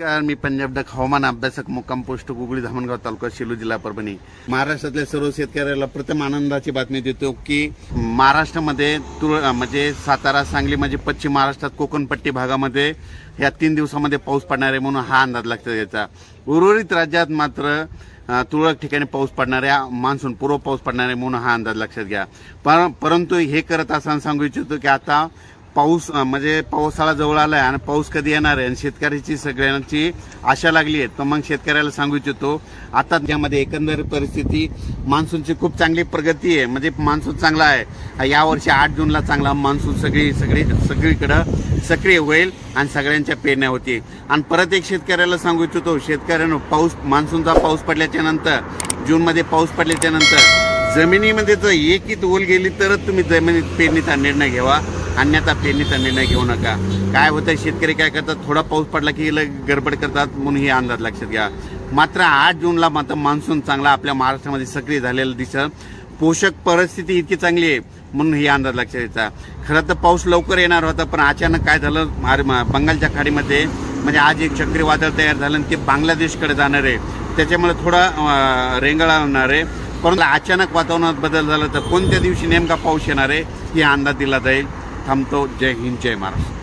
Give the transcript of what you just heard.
नमस्कार, मी पंजाब डक हवामान अभ्यासक मुक्काम पोस्ट गुगळी धामणगाव तालुका सेलू जिल्हा परभणी। महाराष्ट्रातल्या सर्व शेतकऱ्याला प्रथम आनंदाची बातमी देतो की महाराष्ट्रामध्ये म्हणजे सातारा सांगली म्हणजे पश्चिम महाराष्ट्रात कोकणपट्टी भागामध्ये या 3 दिवसामध्ये पाऊस पडणार आहे म्हणून हा अंदाज लक्षात घ्यायचा। उर्वरित राज्यात मात्र तुरळक ठिकाणी पाऊस पडणार आहे, मान्सून पूर्व पाऊस पडणार आहे म्हणून हा अंदाज लक्षात घ्या। परंतु हे करत असताना सांगू इच्छितो की आता पाऊस म्हणजे पावसाळा जवळ आलाय आणि पाऊस कधी येणार आहे आणि शेतकऱ्याची सगळ्यांची आशा लागली आहे। तर मग शेतकऱ्याला सांगू इच्छितो आता त्यामध्ये एकंदर परिस्थिती मान्सूनची खूप चांगली प्रगती आहे, म्हणजे मान्सून चांगला आहे। यावर्षी 8 जूनला चांगला मान्सून सगळीकडे सक्रिय होईल आणि सगळ्यांच्या पेरण्या होतील। आणि परत एक शेतकऱ्याला सांगू इच्छितो, शेतकऱ्यांनो मान्सूनचा पाऊस पडल्याच्या नंतर जूनमध्ये पाऊस पडल्याच्या नंतर जमिनीमध्ये जर एकही ओल गेली तरच तुम्ही जमिनीत पेरणीचा निर्णय घ्यावा, अन्यथा पेरणीचा निर्णय घेऊ नका। काय होतं, शेतकरी काय करतात, थोडा पाऊस पडला की गडबड करतात म्हणून हे अंदाज लक्षात घ्या। मात्र 8 जूनला मात्र मान्सून चांगला आपल्या महाराष्ट्रामध्ये सक्रिय झालेला दिसत, पोषक परिस्थिती इतकी चांगली आहे म्हणून हे अंदाज लक्षात घ्यायचा। खरं तर पाऊस लवकर येणार होता, पण अचानक काय झालं, बंगालच्या खाडीमध्ये म्हणजे आज एक चक्रीवादळ तयार झालं आणि ते बांगलादेशकडे जाणार आहे, त्याच्यामुळे थोडा रेंगाळा होणार आहे। परंतु अचानक वातावरणात बदल झाला तर कोणत्या दिवशी नेमका पाऊस येणार आहे हे अंदाज दिला जाईल। थांबतो। जय हिंद, जय महाराष्ट्र।